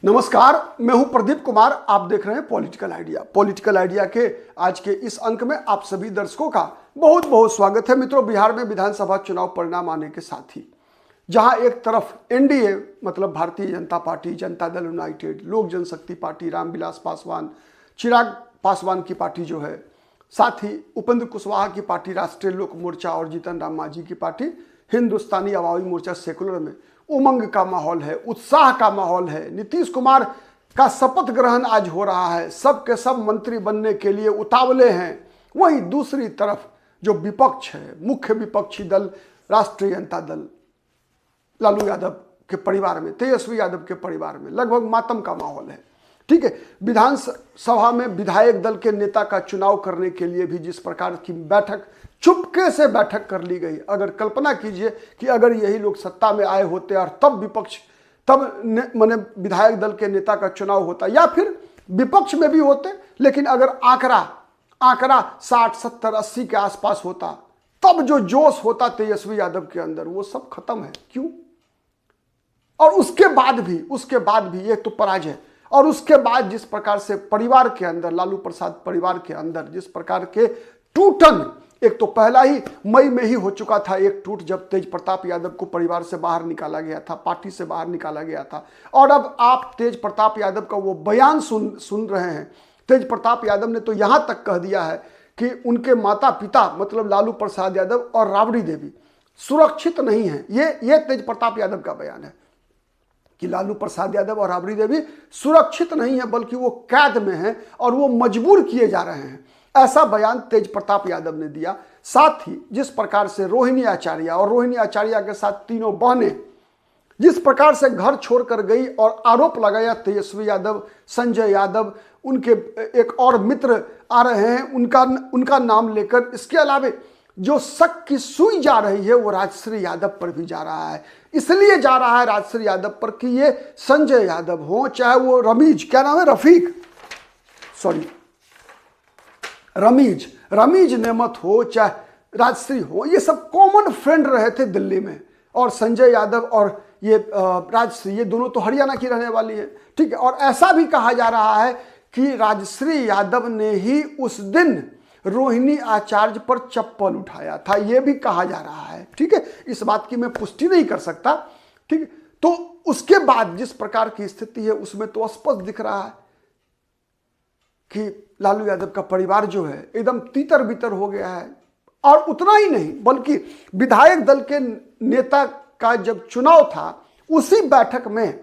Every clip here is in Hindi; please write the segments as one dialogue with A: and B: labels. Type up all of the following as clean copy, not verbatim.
A: नमस्कार, मैं हूं प्रदीप कुमार। आप देख रहे हैं पॉलिटिकल आइडिया। पॉलिटिकल आइडिया के आज के इस अंक में आप सभी दर्शकों का बहुत बहुत स्वागत है। मित्रों, बिहार में विधानसभा चुनाव परिणाम आने के साथ ही जहां एक तरफ एनडीए मतलब भारतीय जनता पार्टी, जनता दल यूनाइटेड, लोक जनशक्ति पार्टी, रामविलास पासवान, चिराग पासवान की पार्टी जो है, साथ ही उपेंद्र कुशवाहा की पार्टी राष्ट्रीय लोक मोर्चा और जीतन राम मांझी की पार्टी हिंदुस्तानी अवामी मोर्चा सेकुलर में उमंग का माहौल है, उत्साह का माहौल है। नीतीश कुमार का शपथ ग्रहण आज हो रहा है, सब के सब मंत्री बनने के लिए उतावले हैं। वहीं दूसरी तरफ जो विपक्ष है, मुख्य विपक्षी दल राष्ट्रीय जनता दल, लालू यादव के परिवार में, तेजस्वी यादव के परिवार में लगभग मातम का माहौल है। ठीक है, विधानसभा में विधायक दल के नेता का चुनाव करने के लिए भी जिस प्रकार की बैठक, चुपके से बैठक कर ली गई। अगर कल्पना कीजिए कि अगर यही लोग सत्ता में आए होते और तब विपक्ष, तब माने विधायक दल के नेता का चुनाव होता, या फिर विपक्ष में भी होते, लेकिन अगर आंकड़ा 60, 70, 80 के आसपास होता, तब जो जोश होता तेजस्वी यादव के अंदर, वो सब खत्म है। क्यों? और उसके बाद भी एक तो पराजय, और उसके बाद जिस प्रकार से परिवार के अंदर, लालू प्रसाद परिवार के अंदर जिस प्रकार के टूटन, एक तो पहला ही मई में ही हो चुका था एक टूट, जब तेज प्रताप यादव को परिवार से बाहर निकाला गया था, पार्टी से बाहर निकाला गया था। और अब आप तेज प्रताप यादव का वो बयान सुन रहे हैं। तेज प्रताप यादव ने तो यहां तक कह दिया है कि उनके माता पिता मतलब लालू प्रसाद यादव और राबड़ी देवी सुरक्षित नहीं है। ये तेज प्रताप यादव का बयान है कि लालू प्रसाद यादव और राबड़ी देवी सुरक्षित नहीं है, बल्कि वो कैद में हैं और वो मजबूर किए जा रहे हैं। ऐसा बयान तेज प्रताप यादव ने दिया। साथ ही जिस प्रकार से रोहिणी आचार्य और रोहिणी आचार्य के साथ तीनों बहनें जिस प्रकार से घर छोड़कर गई और आरोप लगाया तेजस्वी यादव, संजय यादव, उनके एक और मित्र आ रहे हैं उनका नाम लेकर, इसके अलावा जो शक की सुई जा रही है वो राजश्री यादव पर भी जा रहा है। इसलिए जा रहा है राजश्री यादव पर कि ये संजय यादव हो, चाहे वो रमीज नेमत हो, चाहे राजश्री हो, ये सब कॉमन फ्रेंड रहे थे दिल्ली में। और संजय यादव और ये राजश्री, ये दोनों तो हरियाणा की रहने वाली है। ठीक है, और ऐसा भी कहा जा रहा है कि राजश्री यादव ने ही उस दिन रोहिणी आचार्य पर चप्पल उठाया था, यह भी कहा जा रहा है। ठीक है, इस बात की मैं पुष्टि नहीं कर सकता। ठीक है, तो उसके बाद जिस प्रकार की स्थिति है उसमें तो स्पष्ट दिख रहा है कि लालू यादव का परिवार जो है एकदम तीतर बितर हो गया है। और उतना ही नहीं, बल्कि विधायक दल के नेता का जब चुनाव था, उसी बैठक में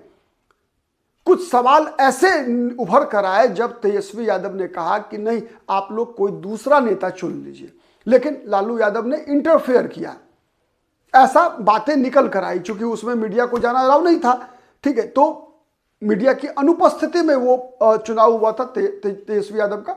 A: कुछ सवाल ऐसे उभर कर आए जब तेजस्वी यादव ने कहा कि नहीं, आप लोग कोई दूसरा नेता चुन लीजिए, लेकिन लालू यादव ने इंटरफेयर किया। ऐसा बातें निकल कर आई, चूंकि उसमें मीडिया को जाना अलाउ नहीं था। ठीक है, तो मीडिया की अनुपस्थिति में वो चुनाव हुआ था तेजस्वी यादव का।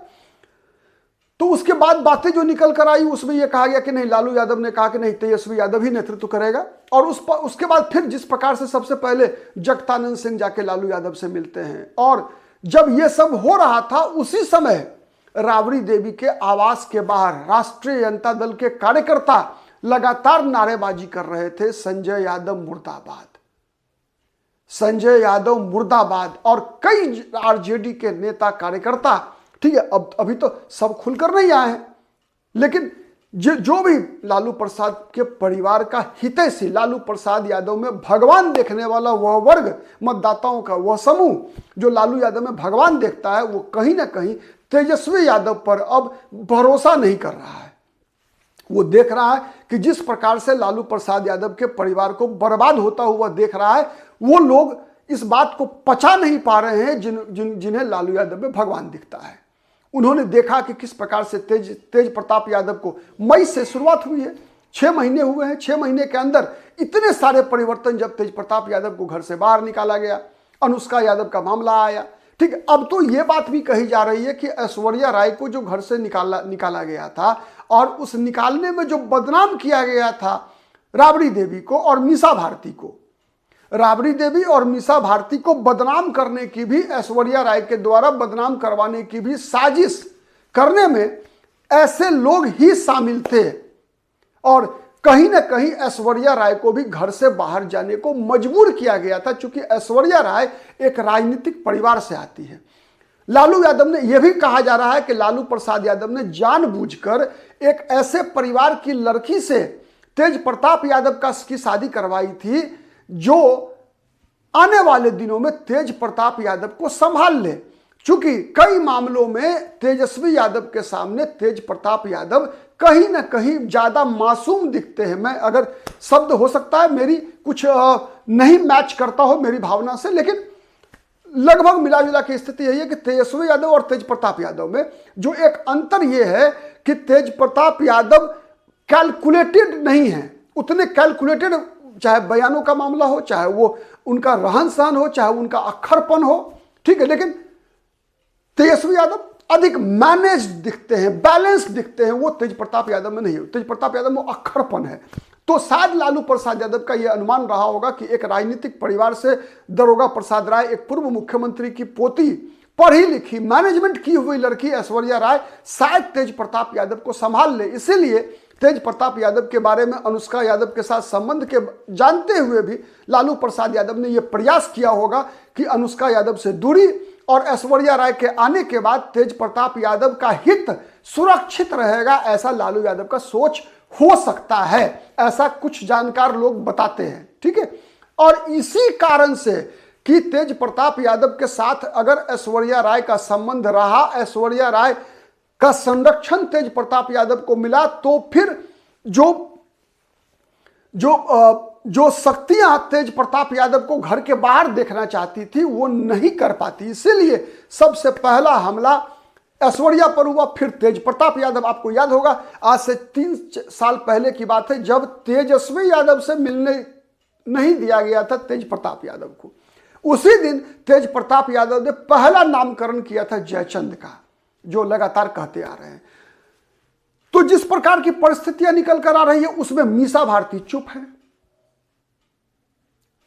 A: तो उसके बाद बातें जो निकल कर आई उसमें यह कहा गया कि नहीं, लालू यादव ने कहा कि नहीं, तेजस्वी यादव ही नेतृत्व करेगा। और उसके बाद फिर जिस प्रकार से सबसे पहले जगतानंद सिंह जाके लालू यादव से मिलते हैं, और जब यह सब हो रहा था उसी समय राबड़ी देवी के आवास के बाहर राष्ट्रीय जनता दल के कार्यकर्ता लगातार नारेबाजी कर रहे थे, संजय यादव मुर्दाबाद, संजय यादव मुर्दाबाद। और कई आरजेडी के नेता कार्यकर्ता, ठीक है, अब अभी तो सब खुलकर नहीं आए हैं, लेकिन जो भी लालू प्रसाद के परिवार का हितैषी, लालू प्रसाद यादव में भगवान देखने वाला वह वर्ग, मतदाताओं का वह समूह जो लालू यादव में भगवान देखता है, वो कहीं ना कहीं तेजस्वी यादव पर अब भरोसा नहीं कर रहा है। वो देख रहा है कि जिस प्रकार से लालू प्रसाद यादव के परिवार को बर्बाद होता हुआ देख रहा है, वो लोग इस बात को पचा नहीं पा रहे हैं जिन्हें लालू यादव में भगवान दिखता है। उन्होंने देखा कि किस प्रकार से तेज प्रताप यादव को मई से शुरुआत हुई है, 6 महीने हुए हैं, 6 महीने के अंदर इतने सारे परिवर्तन। जब तेज प्रताप यादव को घर से बाहर निकाला गया, अनुष्का यादव का मामला आया, ठीक है, अब तो ये बात भी कही जा रही है कि ऐश्वर्या राय को जो घर से निकाला गया था और उस निकालने में जो बदनाम किया गया था राबड़ी देवी को और मीसा भारती को, राबड़ी देवी और मीसा भारती को बदनाम करने की भी, ऐश्वर्या राय के द्वारा बदनाम करवाने की भी साजिश करने में ऐसे लोग ही शामिल थे। और कहीं ना कहीं ऐश्वर्या राय को भी घर से बाहर जाने को मजबूर किया गया था, क्योंकि ऐश्वर्या राय एक राजनीतिक परिवार से आती है। लालू यादव ने यह भी कहा जा रहा है कि लालू प्रसाद यादव ने जानबूझकर एक ऐसे परिवार की लड़की से तेज प्रताप यादव की शादी करवाई थी जो आने वाले दिनों में तेज प्रताप यादव को संभाल ले। चूंकि कई मामलों में तेजस्वी यादव के सामने तेज प्रताप यादव कहीं ना कहीं ज्यादा मासूम दिखते हैं। मैं अगर शब्द हो सकता है मेरी कुछ नहीं मैच करता हो मेरी भावना से, लेकिन लगभग मिला जुला की स्थिति यही है कि तेजस्वी यादव और तेज प्रताप यादव में जो एक अंतर यह है कि तेज प्रताप यादव कैलकुलेटेड नहीं है, उतने कैलकुलेटेड, चाहे बयानों का मामला हो, चाहे वो उनका रहन सहन हो, चाहे उनका अक्खरपन हो, ठीक है। लेकिन तेजस्वी यादव अधिक मैनेज दिखते हैं, बैलेंस दिखते हैं, वो तेज प्रताप यादव में नहीं है। तेज प्रताप यादव में अक्खरपन है। तो शायद लालू प्रसाद यादव का यह अनुमान रहा होगा कि एक राजनीतिक परिवार से दारोगा प्रसाद राय, एक पूर्व मुख्यमंत्री की पोती, पढ़ी लिखी मैनेजमेंट की हुई लड़की ऐश्वर्या राय शायद तेज प्रताप यादव को संभाल ले। इसीलिए तेज प्रताप यादव के बारे में अनुष्का यादव के साथ संबंध के जानते हुए भी लालू प्रसाद यादव ने यह प्रयास किया होगा कि अनुष्का यादव से दूरी और ऐश्वर्या राय के आने के बाद तेज प्रताप यादव का हित सुरक्षित रहेगा, ऐसा लालू यादव का सोच हो सकता है, ऐसा कुछ जानकार लोग बताते हैं, ठीक है। और इसी कारण से कि तेज प्रताप यादव के साथ अगर ऐश्वर्या राय का संबंध रहा, ऐश्वर्या राय का संरक्षण तेज प्रताप यादव को मिला, तो फिर जो शक्तियां तेज प्रताप यादव को घर के बाहर देखना चाहती थी वो नहीं कर पाती। इसीलिए सबसे पहला हमला ऐश्वर्या पर हुआ, फिर तेज प्रताप यादव। आपको याद होगा आज से 3 साल पहले की बात है जब तेजस्वी यादव से मिलने नहीं दिया गया था तेज प्रताप यादव को। उसी दिन तेज प्रताप यादव ने पहला नामकरण किया था जयचंद का, जो लगातार कहते आ रहे हैं। तो जिस प्रकार की परिस्थितियां निकल कर आ रही है उसमें मीसा भारती चुप है।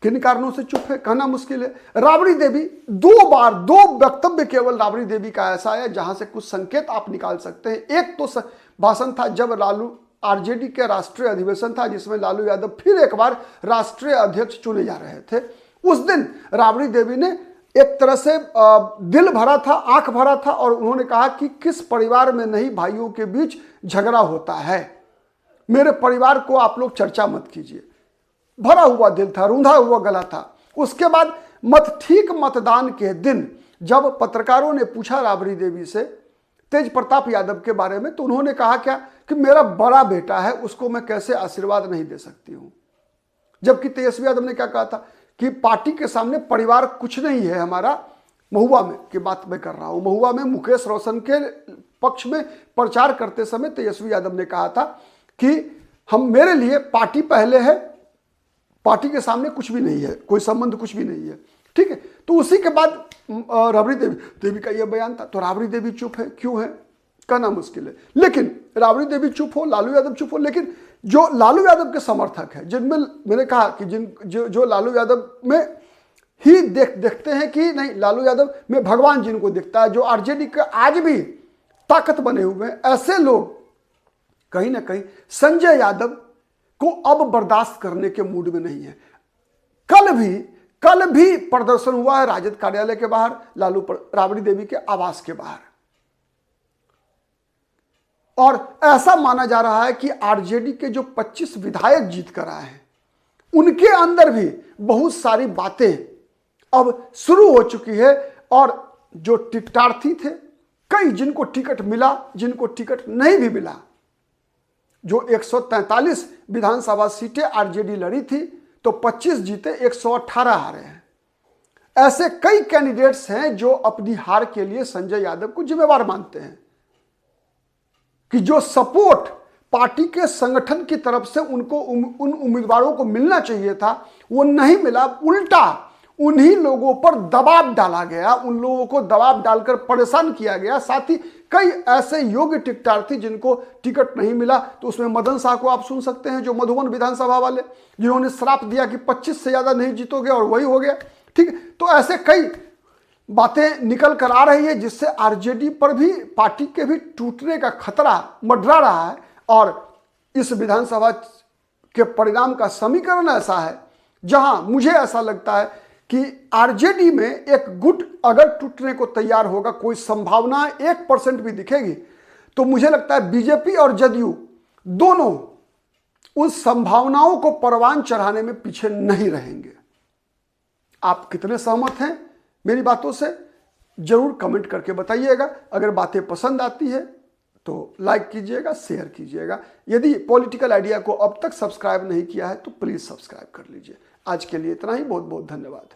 A: किन कारणों से चुप है कहना मुश्किल है। राबड़ी देवी 2 बार 2 वक्तव्य केवल राबड़ी देवी का ऐसा है जहां से कुछ संकेत आप निकाल सकते हैं। एक तो भाषण था जब लालू आरजेडी के राष्ट्रीय अधिवेशन था जिसमें लालू यादव फिर एक बार राष्ट्रीय अध्यक्ष चुने जा रहे थे। उस दिन राबड़ी देवी ने एक तरह से दिल भरा था, आंख भरा था, और उन्होंने कहा कि किस परिवार में नहीं भाइयों के बीच झगड़ा होता है, मेरे परिवार को आप लोग चर्चा मत कीजिए। भरा हुआ दिल था, रूंधा हुआ गला था। उसके बाद ठीक मतदान के दिन जब पत्रकारों ने पूछा राबड़ी देवी से तेज प्रताप यादव के बारे में, तो उन्होंने कहा क्या कि मेरा बड़ा बेटा है, उसको मैं कैसे आशीर्वाद नहीं दे सकती हूं। जबकि तेजस्वी यादव ने क्या कहा था कि पार्टी के सामने परिवार कुछ नहीं है हमारा। महुआ में की बात मैं कर रहा हूं, महुआ में मुकेश रोशन के पक्ष में प्रचार करते समय तेजस्वी यादव ने कहा था कि मेरे लिए पार्टी पहले है, पार्टी के सामने कुछ भी नहीं है, कोई संबंध कुछ भी नहीं है, ठीक है। तो उसी के बाद राबड़ी देवी का यह बयान था। तो राबड़ी देवी चुप है, क्यों है कहना मुश्किल है। लेकिन राबड़ी देवी चुप हो, लालू यादव चुप हो, लेकिन जो लालू यादव के समर्थक है, जिनमें मैंने कहा कि जो लालू यादव में ही देखते हैं कि नहीं, लालू यादव में भगवान जिनको दिखता है, जो आरजेडी के आज भी ताकत बने हुए हैं, ऐसे लोग कहीं ना कहीं संजय यादव को अब बर्दाश्त करने के मूड में नहीं है। कल भी प्रदर्शन हुआ है राजद कार्यालय के बाहर, राबड़ी देवी के आवास के बाहर, और ऐसा माना जा रहा है कि आरजेडी के जो 25 विधायक जीत कर आए हैं उनके अंदर भी बहुत सारी बातें अब शुरू हो चुकी है। और जो टिकटार्थी थे, कई जिनको टिकट मिला, जिनको टिकट नहीं भी मिला, जो 143 विधानसभा सीटें आरजेडी लड़ी थी तो 25 जीते, 118 हारे हैं। ऐसे कई कैंडिडेट्स हैं जो अपनी हार के लिए संजय यादव को जिम्मेवार मानते हैं कि जो सपोर्ट पार्टी के संगठन की तरफ से उनको उन उम्मीदवारों को मिलना चाहिए था वो नहीं मिला। उल्टा उन्हीं लोगों पर दबाव डाला गया, उन लोगों को दबाव डालकर परेशान किया गया। साथ ही कई ऐसे योग्य टिकटार्थी जिनको टिकट नहीं मिला, तो उसमें मदन शाह को आप सुन सकते हैं, जो मधुबन विधानसभा वाले, जिन्होंने श्राप दिया कि 25 से ज्यादा नहीं जीतोगे, और वही हो गया, ठीक है। तो ऐसे कई बातें निकल कर आ रही है जिससे आरजेडी पर भी, पार्टी के भी टूटने का खतरा मंडरा रहा है। और इस विधानसभा के परिणाम का समीकरण ऐसा है जहां मुझे ऐसा लगता है कि आरजेडी में एक गुट अगर टूटने को तैयार होगा, कोई संभावना 1% भी दिखेगी, तो मुझे लगता है बीजेपी और जदयू दोनों उन संभावनाओं को परवान चढ़ाने में पीछे नहीं रहेंगे। आप कितने सहमत हैं मेरी बातों से जरूर कमेंट करके बताइएगा। अगर बातें पसंद आती है तो लाइक कीजिएगा, शेयर कीजिएगा। यदि पॉलिटिकल आइडिया को अब तक सब्सक्राइब नहीं किया है तो प्लीज सब्सक्राइब कर लीजिए। आज के लिए इतना ही, बहुत बहुत धन्यवाद।